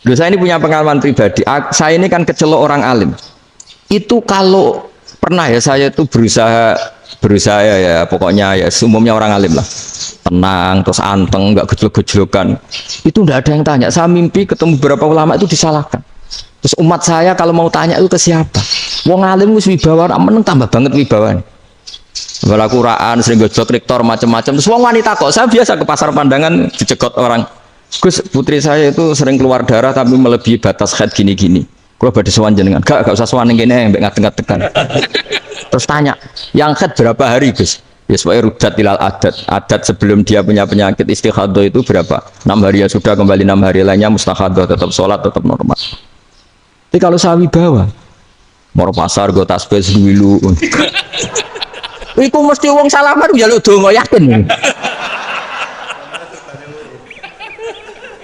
Loh, saya ini punya pengalaman pribadi. Saya ini kan kecelok orang alim. Itu kalau pernah ya saya itu berusaha ya pokoknya ya umumnya orang alim lah. Tenang terus anteng nggak gejlok-gejlokan. Itu nggak ada yang tanya. Saya mimpi ketemu beberapa ulama itu disalahkan. Terus umat saya kalau mau tanya itu ke siapa? Wong alim wis wibawa, meneng tambah banget wibawan. Bala Quran sering gojlok rektor macam-macam. Terus wong wanita kok saya biasa ke pasar pandangan dicegot orang. Gus, putri saya itu sering keluar darah tapi melebihi batas haid gini-gini. Kalau badhe sowan jenengan, gak usah sowan ngene mbek ngadeg-ngadegan. Terus tanya, yang haid berapa hari, Gus? Ya supaya rudat ilal adat. Adat sebelum dia punya penyakit istighadah itu berapa? 6 hari ya sudah, kembali 6 hari lainnya mustahadah, tetap sholat, tetap normal. Tapi kalau sawi bawa, mau pasar go tasbih dulu. Iku mesti wong salaman njaluk donga yakin.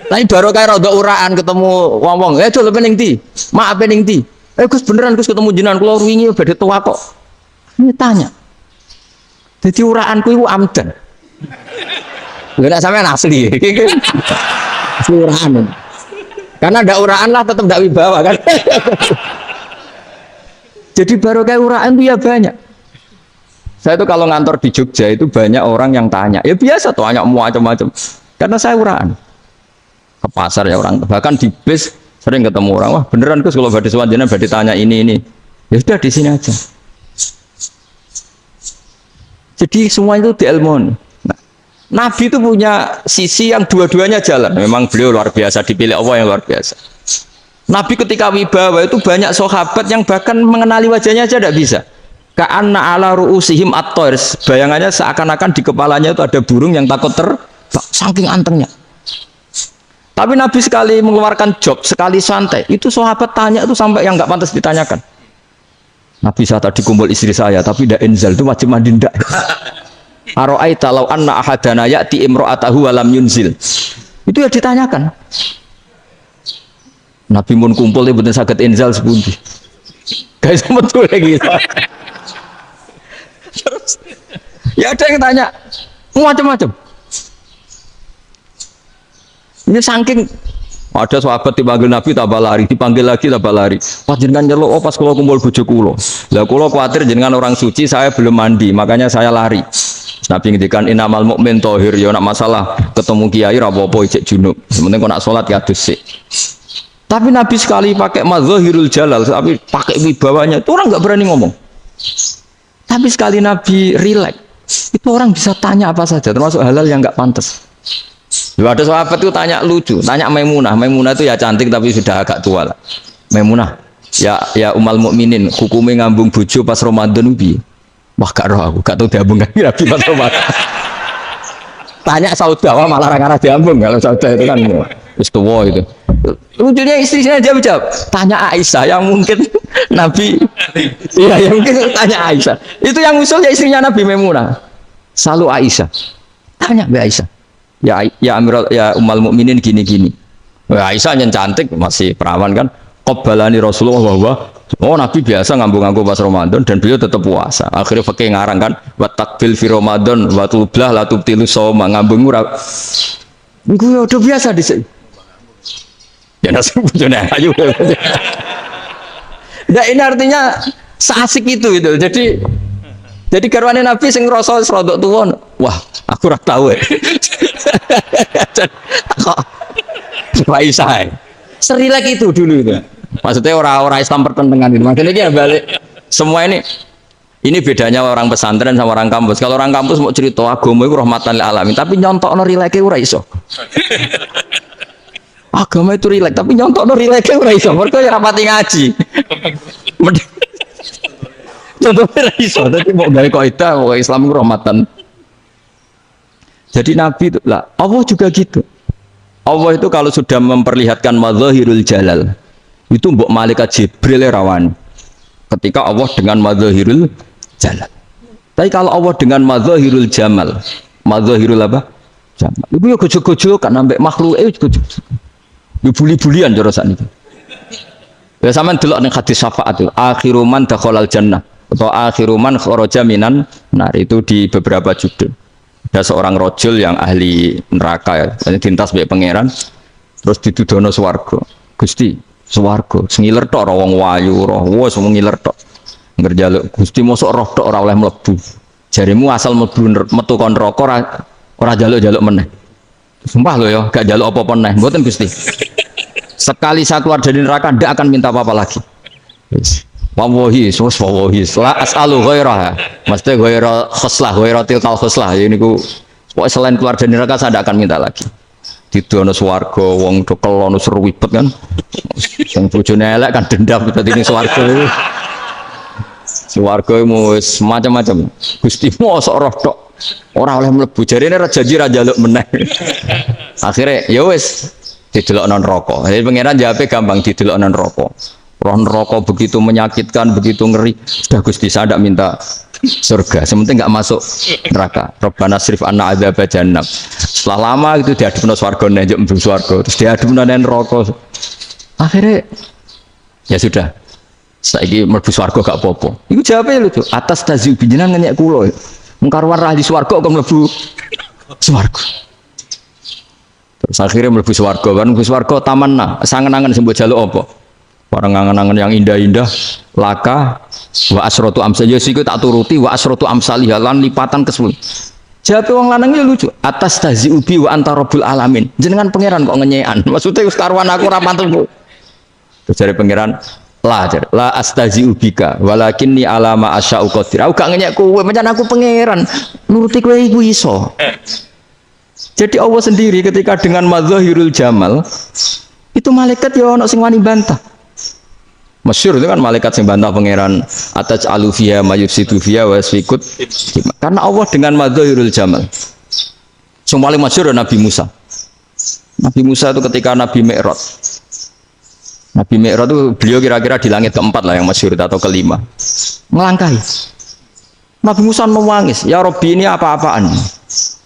Tapi baru kayak rada uraan ketemu wong-wong, dol pening ndi? Maaf pening ndi? Gus beneran Gus ketemu jenengan kula wingi badhe tua kok. Ini tanya. Jadi uraanku iku amdan. Lha nek sampean asli. Asli uraan. Karena ndak uraan lah tetap ndak wibawa kan. Jadi baru kayak uraan itu ya banyak. Saya itu kalau ngantor di Jogja itu banyak orang yang tanya. Ya biasa tanya macam-macam. Karena saya uraan. Ke pasar ya orang, bahkan di bis sering ketemu orang, wah beneran Gus kalau badhe sowan jenengan badhe tanya ini. Ya sudah di sini aja. Jadi semua itu diilmoni. Nah, Nabi itu punya sisi yang dua-duanya jalan. Memang beliau luar biasa, dipilih Allah yang luar biasa. Nabi ketika wibawa itu banyak sahabat yang bahkan mengenali wajahnya aja tidak bisa. Ka'anna ala ru'usihim at-tayr. Bayangannya seakan-akan di kepalanya itu ada burung yang takut terbang, saking antengnya. Tapi Nabi sekali mengeluarkan job, sekali santai, itu sahabat tanya itu sampai yang nggak pantas ditanyakan. Nabi saya tadi kumpul istri saya, tapi tidak enzal itu wajib mandi ndak. Aro'aita law anna ahadana ya'ti imro'atahu walam yunzil. Itu ya ditanyakan. Nabi pun kumpul itu betul sakit enzal sepundi. Guys betul lagi. Terus ya ada yang tanya macam-macam. Ini saking ada sahabat dipanggil Nabi tambah lari, dipanggil lagi tambah lari. Pas jenengan nyeluk, pas kalau kumpul bojo kula. Lah kula kuwatir jenengan orang suci, saya belum mandi, makanya saya lari. Nabi ngendikan innamal mukmin thahir, ya nak masalah ketemu kiai ra apa-apa ijek junub. Penting kok nak salat ya dhisik. Tapi Nabi sekali pakai mazahirul jalal, tapi pakai wibawanya, itu orang enggak berani ngomong. Tapi sekali Nabi rileks, itu orang bisa tanya apa saja, termasuk halal yang enggak pantas. Loh, ada sahabat itu tanya lucu, tanya Maimunah. Maimunah itu ya cantik tapi sudah agak tua lah. Maimunah, ya umal mukminin, hukumnya ngambung bojo pas Ramadan ubi. Wah gak roh aku, gak tahu diambung kan Nabi pas Ramadan. Tanya Saudawa malah orang-orang diambung, kalau Saudawa itu kan wis tuwa itu. Lucunya istrinya dia jawab, tanya Aisyah yang mungkin Nabi, iya yang mungkin tanya Aisyah. Itu yang usulnya istrinya Nabi Maimunah. Selalu Aisyah, tanya Mbak Aisyah. Ya Amirul ya umal mukminin gini-gini. Aisyah yang cantik masih perawan kan. Qabbalani Rasulullah bahwa oh Nabi biasa ngambung-ngambung pas Ramadan dan beliau tetap puasa. Akhirnya pakai ngarang kan wa takbil fi Ramadan wa tublah la tubtilu shauma ngambung ora. Iku udah biasa di sini. Ya nasib bojone ayu. Nah ini artinya seasik itu gitu. Jadi garwane Nabi sing ngrasa rodok tuwa. Wah, aku ora tahu ya. Aisyah. Serilek itu dulu itu. Maksudnya orang-orang Islam pertentangan itu. Maksudnya dia balik semua ini bedanya orang pesantren sama orang kampus. Kalau orang kampus mau cerita agama itu rahmatan lil alamin, tapi nyontokno rileke ora iso. Agama itu rilek, tapi nyontokno rileke ora iso. Mergo ya rapati ngaji. Contohnya ora iso, tapi mau gawe kaidah bahwa Islam itu rahmatan. Jadi Nabi itu lah, Allah juga gitu. Allah itu kalau sudah memperlihatkan madzahirul jalal, itu mbok malaikat Jibril rawan. Ketika Allah dengan madzahirul jalal. Tapi kalau Allah dengan madzahirul jamal, madzahirul apa? Jamal. Itu ya gojo-gojo kan ambek makhluk gojo. Ya buli-bulian cara sakniki. Ya sampean delok ning hadis syafaat itu, akhiru man dakhalal jannah atau akhiru man kharaja minan nar itu di beberapa judul. Ada seorang rojul yang ahli neraka ya, diintas sebagai pangeran, terus ditudono swarga. Gusti swarga sengiler tok ora wong wayu ora wis wong ngiler tok ngerjaluk Gusti mosok roh tok ora oleh mlebu jarimu asal mlebu metu kon neraka ora jaluk-jaluk meneh sumpah lho ya gak jaluk apa-apa meneh mboten Gusti sekali saya keluar dari neraka ndak akan minta apa-apa lagi wallahi sus wallahi la as'alu ghairah mesti ghairah khoslah ghairah tilkal khoslah ini ku pokoknya selain keluar dari neraka saya ndak akan minta lagi didono swarga wong do kelon seru wibet kan sing bojone elek kan dendam dadi ning swarga iki swarga wis macam-macam Gusti mosok roh tok ora oleh mlebu jarene ra janji ra njaluk meneh akhire ya wis didelokno neraka jadi pangeran jawabe gampang didelokno neraka roh neraka begitu menyakitkan begitu ngeri sudah Gusti saya ndak minta surga sementing nggak masuk neraka Rabbana srif anna adzab jahannam setelah lama itu diadupno swarga njuk mlebu swarga terus diadupno neraka akhirnya ya sudah saiki mlebu swarga gak apa-apa iku jawabe lho tuh atas taziu jenengan ngenyek kula mengkaruan ra di swarga kok mlebu swarga terus akhirnya mlebu swarga kan mlebu swarga tamanna sangen-angen sing mbok jaluk apa orang angan-angan yang indah-indah laka wa asratu amsal ya siku tak turuti wa asratu amsalih lan lipatan kesul jawab wong lanang lucu atas tazi ubi wa anta rabbul alamin jenengan pangeran kok ngenyekan maksudnya wis karuan aku ora pantes terus dari pangeran la astazi ubika walakinni alama asya'u qadir aku gak ngenyek kowe pancen aku pangeran nuruti kowe iku iso jadi Allah sendiri ketika dengan madzahirul jamal itu malaikat ya ono sing wani bantah masyhur itu kan malaikat yang bantah pangeran atas alufia mayusitu via wasfikut karena Allah dengan madzahirul jamal yang paling masyhur Nabi Musa itu ketika Nabi Mi'raj itu beliau kira-kira di langit keempat lah yang masyhur atau kelima melangkahi Nabi Musa menangis ya Robbi ini apa-apaan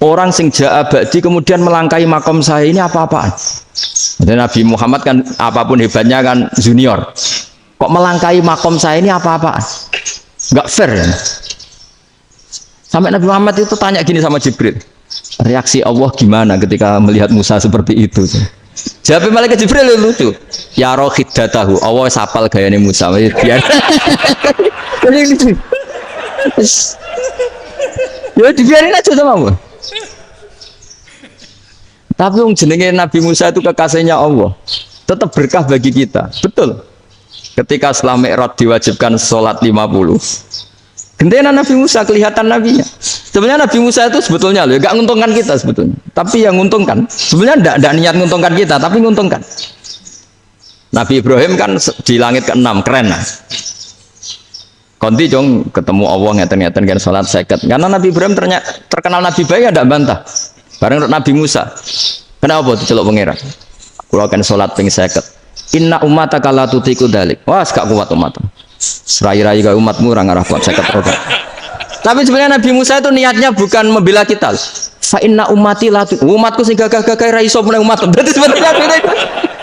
orang sing ja'a ba'di kemudian melangkahi makom saya ini apa-apaan dan Nabi Muhammad kan apapun hebatnya kan junior kok melangkahi makom saya ini apa-apaan nggak fair ya? Sampai Nabi Muhammad itu tanya gini sama Jibril reaksi Allah gimana ketika melihat Musa seperti itu jawab malaikat Jibril lucu ya roh hiddatahu Allah sapal gayanya Musa biar ya dibiarin aja sama tapi yang jenenge Nabi Musa itu kekasihnya Allah tetap berkah bagi kita betul ketika setelah Mi'raj diwajibkan sholat 50 gendena Nabi Musa kelihatan nabinya sebenarnya Nabi Musa itu sebetulnya loh gak nguntungkan kita sebetulnya tapi yang nguntungkan sebenarnya tidak niat nguntungkan kita tapi nguntungkan Nabi Ibrahim kan di langit ke-6 keren lah konti jong ketemu Allah ngeten-ngeten kan sholat seket karena Nabi Ibrahim terkenal Nabi baik ya tidak bantah bareng Nabi Musa kenapa diceluk pangeran kalau akan sholat ping seket inna umataka la tutiku dalik wah gak kuat umat serai-rai ke umatmu orang arah kuat seket roda tapi sebenarnya Nabi Musa itu niatnya bukan membela kita fa inna umati la umatku sing gagah-gagah ra iso meneng umat berarti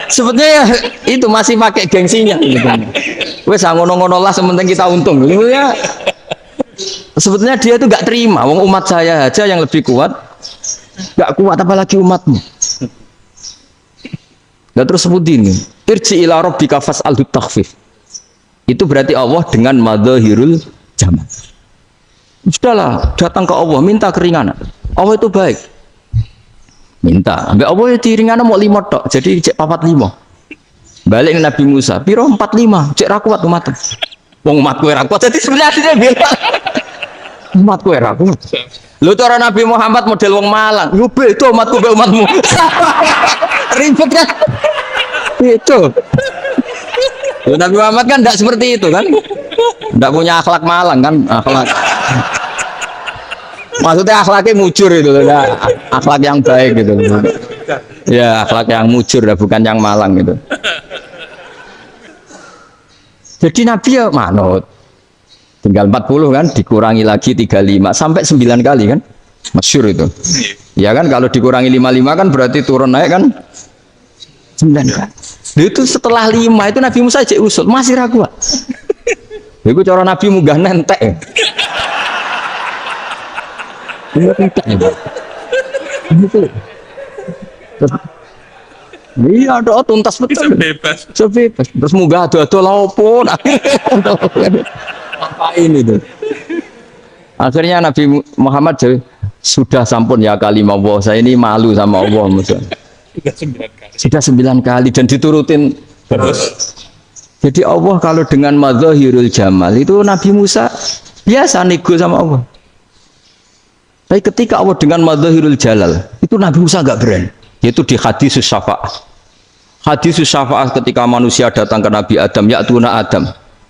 sebetulnya ya itu masih pakai gengsinya wes ngono-ngono lah sementing kita untung ya sebetulnya dia itu gak terima wong umat saya aja yang lebih kuat gak kuat apalagi umatmu nah terus sebutin irji ila rabbika fas'alhu takhfif itu berarti Allah dengan madzahirul jamal sudahlah datang ke Allah minta keringanan Allah itu baik minta ambil Allah itu ringanan mau 5 tok jadi cek 45 balik ke Nabi Musa piro 45 cek ra kuat umat wong umatku ra kuat jadi sebenarnya dia bilang umatku ra kuat lu cara Nabi Muhammad model wong Malang yo itu umatku be umatmu ribet kan itu Nabi Muhammad kan tidak seperti itu kan tidak punya akhlak Malang kan akhlak maksudnya akhlaknya mujur itu akhlak yang baik gitu ya akhlak yang mujur bukan yang Malang gitu jadi Nabi ya manut tinggal 40 kan dikurangi lagi 35 sampai 9 kali kan masyhur itu ya kan kalau dikurangi 55 kan berarti turun naik kan 9 kan itu setelah 5 itu Nabi Musa cek usul masih ragu itu cara Nabi munggah nentek Iya, doa tuntas betul. Bebas. Sebebas. Terus munggah ado-ado laopo. Ngapain itu? Akhirnya Nabi Muhammad sudah sampun ya kalimah Allah. Saya ini malu sama Allah. Sudah 9 kali. Sudah 9 kali dan diturutin Terus Jadi Allah kalau dengan madzahirul jamal itu Nabi Musa biasa nego sama Allah. Tapi ketika Allah dengan madzahirul jalal itu Nabi Musa enggak berani. Yaitu di hadis syafa'ah. Hadis syafa'ah ketika manusia datang ke Nabi Adam, ya tuna Adam.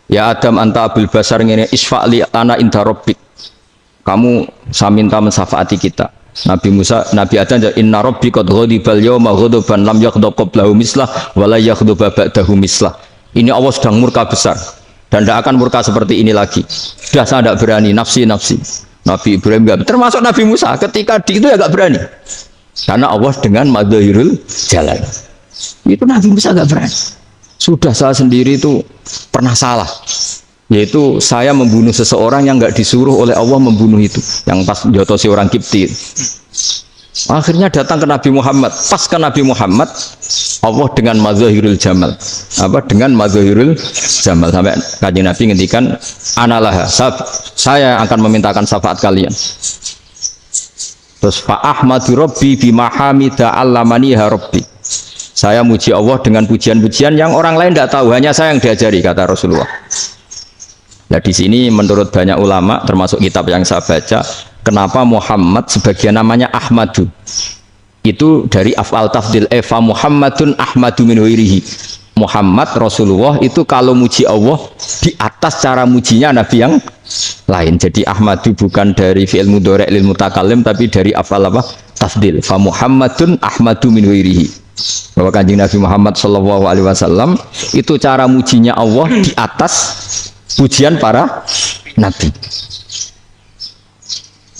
Ya Adam anta abul basar ngene isfa'li ana inda rabbik. Kamu saya minta mensafaati kita. Nabi Musa, Nabi Adam, inna rabbi qad ghadibal yawma ghadaban lam yaghdab qablahu mislah wa la yaghdab ba'dahu mislah. Ini Allah sedang murka besar dan tidak akan murka seperti ini lagi. Sudah saya tidak berani, nafsi. Nabi Ibrahim enggak, termasuk Nabi Musa ketika di itu ya enggak berani. Karena Allah dengan madzahirul jalal. Itu Nabi Musa enggak berani. Sudah saya sendiri itu pernah salah. Yaitu saya membunuh seseorang yang enggak disuruh oleh Allah membunuh itu, yang pas jotosi orang Kipti. Akhirnya datang ke Nabi Muhammad. Pas ke Nabi Muhammad, Allah dengan madzahirul jamal. Apa dengan madzahirul jamal sampai Kanjeng Nabi ngendikan analah saya akan memintakan syafaat kalian. Terus fa ahmadu rabbi bima hamida allamaniha rabbi. Saya muji Allah dengan pujian-pujian yang orang lain tidak tahu, hanya saya yang diajari, kata Rasulullah. Nah di sini menurut banyak ulama termasuk kitab yang saya baca, kenapa Muhammad sebagian namanya Ahmadu? Itu dari af'al tafdil fa Muhammadun Ahmadu min ghairihi. Muhammad Rasulullah itu kalau muji Allah di atas cara mujinya nabi yang lain. Jadi Ahmadu bukan dari fi'il mudhari' lil mutakallim tapi dari af'al apa? Tafdil. Fa Muhammadun Ahmadu min ghairihi. Bahwa Kanjeng Nabi Muhammad sallallahu alaihi wasallam itu cara mujinya Allah di atas pujian para nabi.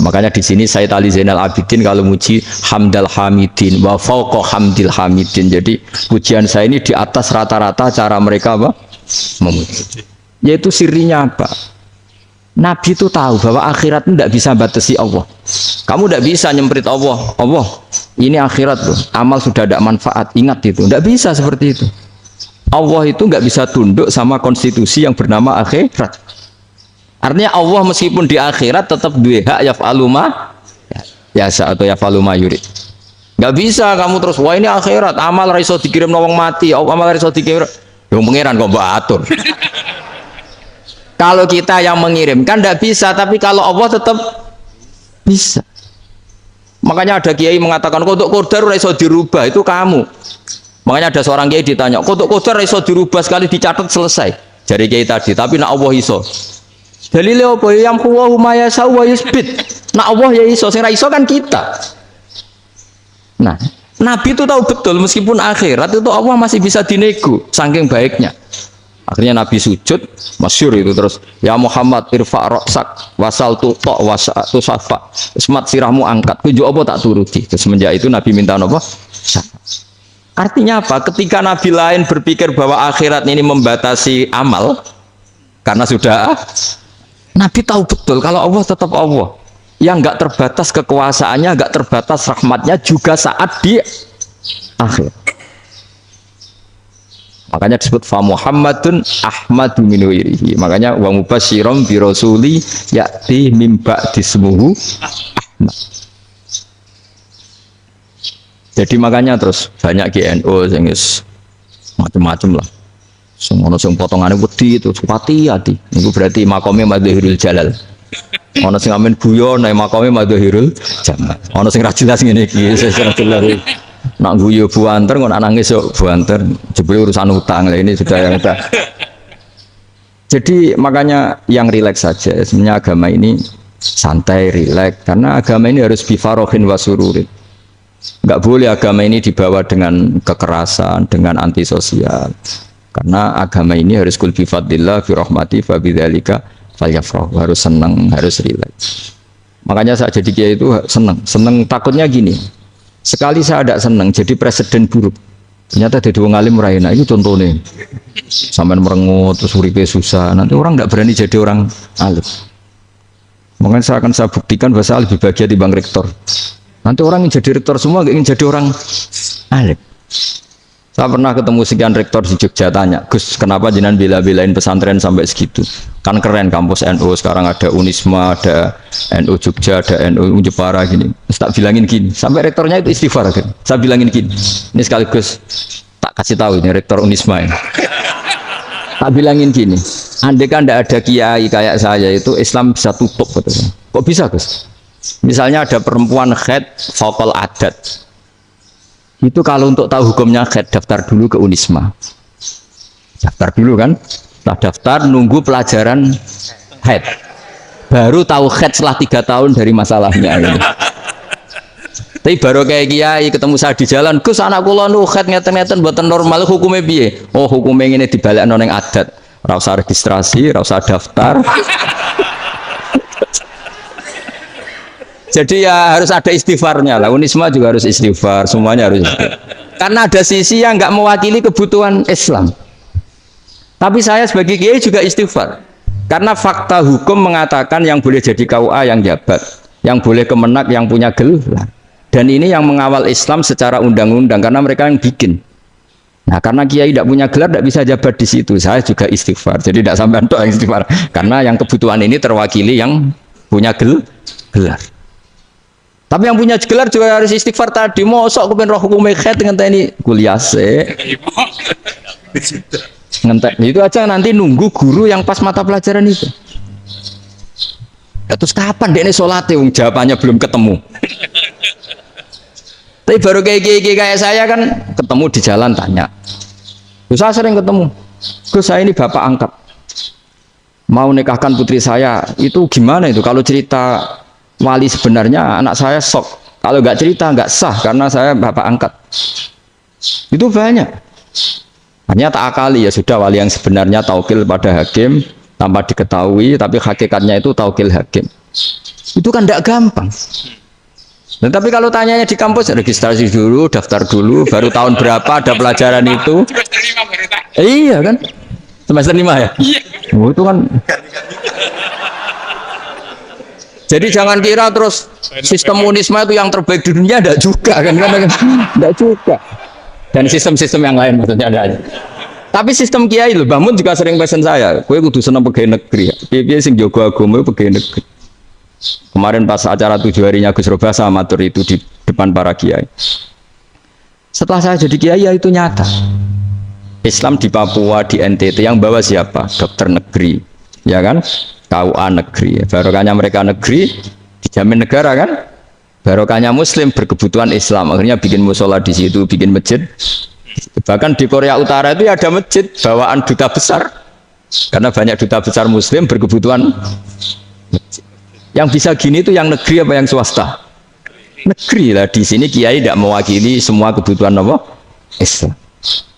Makanya di sini Sayyid Ali Zainal Abidin kalau muji hamdal hamidin wa fauqa hamdil hamidin. Jadi pujian saya ini di atas rata-rata cara mereka apa? Memuji. Yaitu sirinya apa? Nabi itu tahu bahwa akhirat tidak bisa batasi Allah. Kamu tidak bisa nyemprit Allah. Allah, ini akhirat loh. Amal sudah tidak manfaat. Ingat itu. Tidak bisa seperti itu. Allah itu nggak bisa tunduk sama konstitusi yang bernama akhirat. Artinya Allah meskipun di akhirat tetap dua hak yaf'alu ma yasa atau yaf'alu ma yurid. Nggak bisa kamu terus wah ini akhirat amal ra iso dikirim wong mati, amal ra iso dikirim. Yo pangeran kok mbok atur. Kalau kita yang mengirimkan tidak bisa, tapi kalau Allah tetap bisa. Makanya ada kiai mengatakan kodok qadar ra iso dirubah, itu kamu. Makanya ada seorang kiai ditanya, kodok qadar iso dirubah sekali dicatat selesai. Jadi kiai tadi, tapi nak Allah iso. Dalile apa yang huwa ma yasha wa yusbit. Nak Allah ya iso, sing ra iso kan kita. Nah, Nabi itu tahu betul meskipun akhirat itu Allah masih bisa dinego saking baiknya. Akhirnya Nabi sujud, masyhur itu terus, ya Muhammad irfa' ra'sak wasal tuqa wasatu safa. Semat sirahmu angkat, kuwi apa tak turuti. Terus semenjak itu Nabi minta apa? Syafaat. Artinya apa? Ketika Nabi lain berpikir bahwa akhirat ini membatasi amal, karena sudah Nabi tahu betul kalau Allah tetap Allah, yang enggak terbatas kekuasaannya, enggak terbatas rahmatnya juga saat di akhir. Makanya disebut fa Muhammadun Ahmadu min ghairihi. Makanya wa mubasyiran bi rasuli ya'ti mim ba'di ismuhu Ahmad. Jadi makanya terus banyak GNO sing macam-macam lah. Semono sing potongane wedi itu hati-hati. Itu berarti makome madzahirul jalal. Ono sing amen guyon nek makome madzahirul jamal. Ono sing ra jelas ngene iki, sing ra jelas. Nak guyu buanter kok nangis yo buanter. Jebule urusan utang lah ini sudah yang udah. Jadi makanya yang rileks saja. Sebenarnya agama ini santai, rileks karena agama ini harus bifarohin wasururin. Enggak boleh agama ini dibawa dengan kekerasan, dengan antisosial. Karena agama ini harus kul bi fadlillah bi rahmati fa bidzalika falyafrahu, harus senang, harus rileks. Makanya saya jadi kiai itu senang takutnya gini. Sekali saya tidak senang jadi presiden buruk. Ternyata jadi wong alim ora enak. Itu contohnya. Sampean merengut terus uripe susah. Nanti orang tidak berani jadi orang alim. Makanya saya buktikan bahwa saya lebih bahagia dibanding rektor. Nanti orang ingin jadi rektor semua, ingin jadi orang alim. Saya pernah ketemu sekian rektor di Jogja tanya, Gus, kenapa jenengan bela-belain pesantren sampai segitu? Kan keren kampus NU, sekarang ada Unisma, ada NU Jogja, ada NU Jepara gini. Terus tak bilangin gini, sampai rektornya itu istighfar kan. Saya bilangin gini, ini sekaligus tak kasih tahu ini rektor Unisma ini. Tak bilangin gini, andai kan tidak ada kiai kayak saya itu Islam bisa tutup betul. Kok bisa Gus? Misalnya ada perempuan haid faqal adat. Itu kalau untuk tahu hukumnya haid daftar dulu ke Unisma. Daftar dulu kan? Setelah daftar nunggu pelajaran haid. Baru tahu haid setelah 3 tahun dari masalahnya ini. Tapi baru kayak kiai ketemu saya di jalan, Gus anak kula nu haid ngeten-ngeten mboten normal hukumnya piye? Oh, hukumnya ngene dibalekno ning adat. Ora usah registrasi, ora usah daftar. Jadi ya harus ada istighfarnya lah. Unisma juga harus istighfar, semuanya harus istighfar. Karena ada sisi yang nggak mewakili kebutuhan Islam. Tapi saya sebagai kiai juga istighfar. Karena fakta hukum mengatakan yang boleh jadi KUA yang jabat, yang boleh kemenak yang punya gelar. Dan ini yang mengawal Islam secara undang-undang karena mereka yang bikin. Nah, karena kiai tidak punya gelar tidak bisa jabat di situ. Saya juga istighfar. Jadi tidak sampai untuk yang istighfar. Karena yang kebutuhan ini terwakili yang punya gelar. Tapi yang punya gelar juga harus istighfar tadi. Mosok kepen roh hukum haid ngenteni kuliah se. Ngenteni itu aja nanti nunggu guru yang pas mata pelajaran itu. Ya, terus kapan dekne salate wong jawabannya belum ketemu. Tapi baru kayak saya kan ketemu di jalan tanya. Terus saya sering ketemu. Gus saya ini bapak angkat. Mau nikahkan putri saya. Itu gimana itu kalau cerita wali sebenarnya anak saya sok, kalau nggak cerita nggak sah karena saya bapak angkat. Itu banyak. Hanya tak akali ya sudah wali yang sebenarnya taukil pada hakim tanpa diketahui, tapi hakikatnya itu taukil hakim. Itu kan tidak gampang. Dan tapi kalau tanyanya di kampus registrasi dulu, daftar dulu, baru tahun berapa ada pelajaran itu? Semester 5 baru tak. Iya kan? Semester 5 ya? Iya. Oh, itu kan. Jadi jangan kira terus sistem Unisma itu yang terbaik di dunia, tidak juga kan? Tidak juga. Dan sistem-sistem yang lain maksudnya ada. Tapi sistem kiai loh, Bangun juga sering pesen saya, kowe kudu seneng pegawai negeri. Piye sing jaga agama pegawai negeri. Kemarin pas acara 7 harinya Gus Robasa matur itu di depan para kiai. Setelah saya jadi kiai ya itu nyata. Islam di Papua, di NTT yang bawa siapa? Dokter negeri, ya kan? KUA negeri, barokahnya mereka negeri dijamin negara kan, barokahnya Muslim berkebutuhan Islam, akhirnya bikin musola di situ, bikin masjid. Bahkan di Korea Utara itu ada masjid bawaan duta besar, karena banyak duta besar Muslim berkebutuhan masjid. Yang bisa gini itu yang negeri apa yang swasta? Negeri lah. Di sini kiai tidak mewakili semua kebutuhan apa? Islam.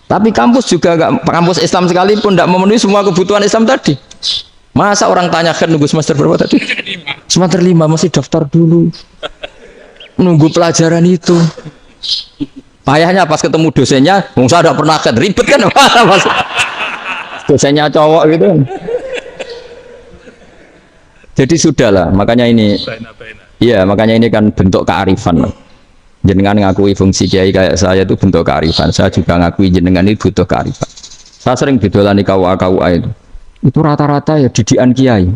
Tapi kampus juga nggak, kampus Islam sekalipun tidak memenuhi semua kebutuhan Islam tadi. Masa orang tanya kan nunggu semester berapa tadi? Semester 5 masih daftar dulu. Nunggu pelajaran itu. Payahnya pas ketemu dosennya, saya tidak pernah kan ribet kan? Dosennya cowok gitu. Jadi sudahlah, makanya ini. Iya, makanya ini kan bentuk kearifan. Jenengan ngakui fungsi kiai kayak saya itu bentuk kearifan. Saya juga ngakui jenengan itu butuh kearifan. Saya sering didolani KUA itu. Itu rata-rata ya didikan kiai.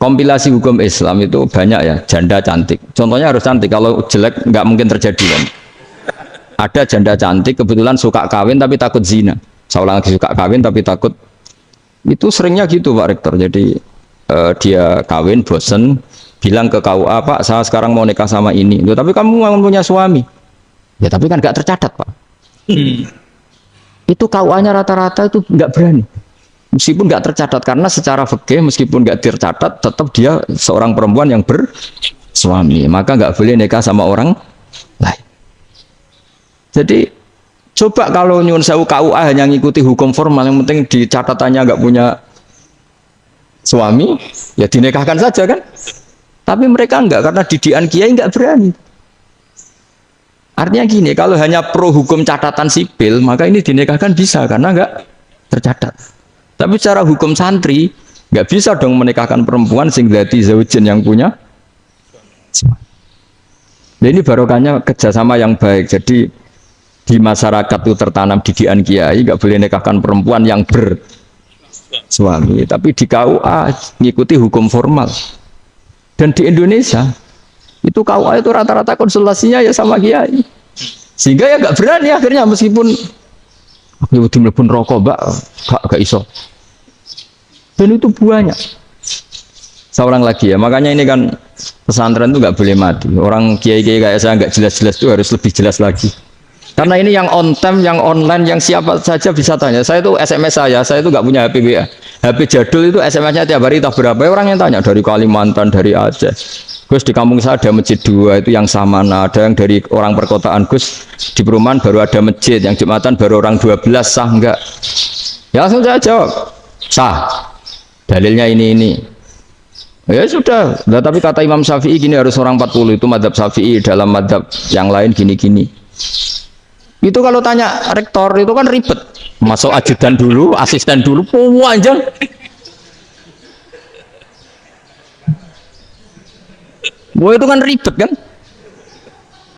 Kompilasi hukum Islam itu banyak ya, janda cantik. Contohnya harus cantik, kalau jelek nggak mungkin terjadi kan. Ada janda cantik kebetulan suka kawin tapi takut zina. Saya ulang lagi, suka kawin tapi takut. Itu seringnya gitu Pak Rektor. Jadi dia kawin bosen, bilang ke KUA, Pak saya sekarang mau nikah sama ini. Loh, tapi kamu mau punya suami. Ya tapi kan nggak tercatat Pak. Itu KUA-nya rata-rata itu nggak berani. Meskipun nggak tercatat, karena secara fikih meskipun nggak tercatat tetap dia seorang perempuan yang bersuami, maka nggak boleh nikah sama orang lain. Jadi coba kalau nyun sewu KUA hanya ngikuti hukum formal, yang penting di catatannya nggak punya suami, ya dinikahkan saja kan. Tapi mereka enggak, karena didikan kiai nggak berani. Artinya gini, kalau hanya pro hukum catatan sipil, maka ini dinikahkan bisa karena nggak tercatat. Tapi secara hukum santri nggak bisa dong menikahkan perempuan sing dadi zaujin yang punya. Nah, ini barokahnya kerjasama yang baik. Jadi di masyarakat itu tertanam didikan kiai, nggak boleh nikahkan perempuan yang bersuami. Tapi di KUA ngikuti hukum formal. Dan di Indonesia itu KUA itu rata-rata konsultasinya ya sama kiai. Sehingga ya nggak berani akhirnya meskipun aku mlebu rokok mbak, gak iso. Dan itu banyak. Seorang lagi ya, makanya ini kan pesantren itu nggak boleh mati. Orang kiai-kiai kayak saya nggak jelas-jelas itu harus lebih jelas lagi. Karena ini yang on time, yang online, yang siapa saja bisa tanya. Saya itu SMS saya itu nggak punya HP WA. HP jadul itu SMS-nya tiap hari tak berapa orang yang tanya dari Kalimantan, dari Aceh. Gus di kampung saya ada masjid 2 itu yang Samana, ada yang dari orang perkotaan. Gus di perumahan baru ada masjid, yang Jumatan baru orang 12 sah enggak? Ya langsung saya jawab sah. Dalilnya ini. Ya sudah, nah, tapi kata Imam Syafi'i gini harus orang 40 itu madzhab Syafi'i, dalam madzhab yang lain gini-gini. Itu kalau tanya rektor itu kan ribet. Masuk ajudan dulu, asisten dulu, panjang. Wah itu kan ribet kan?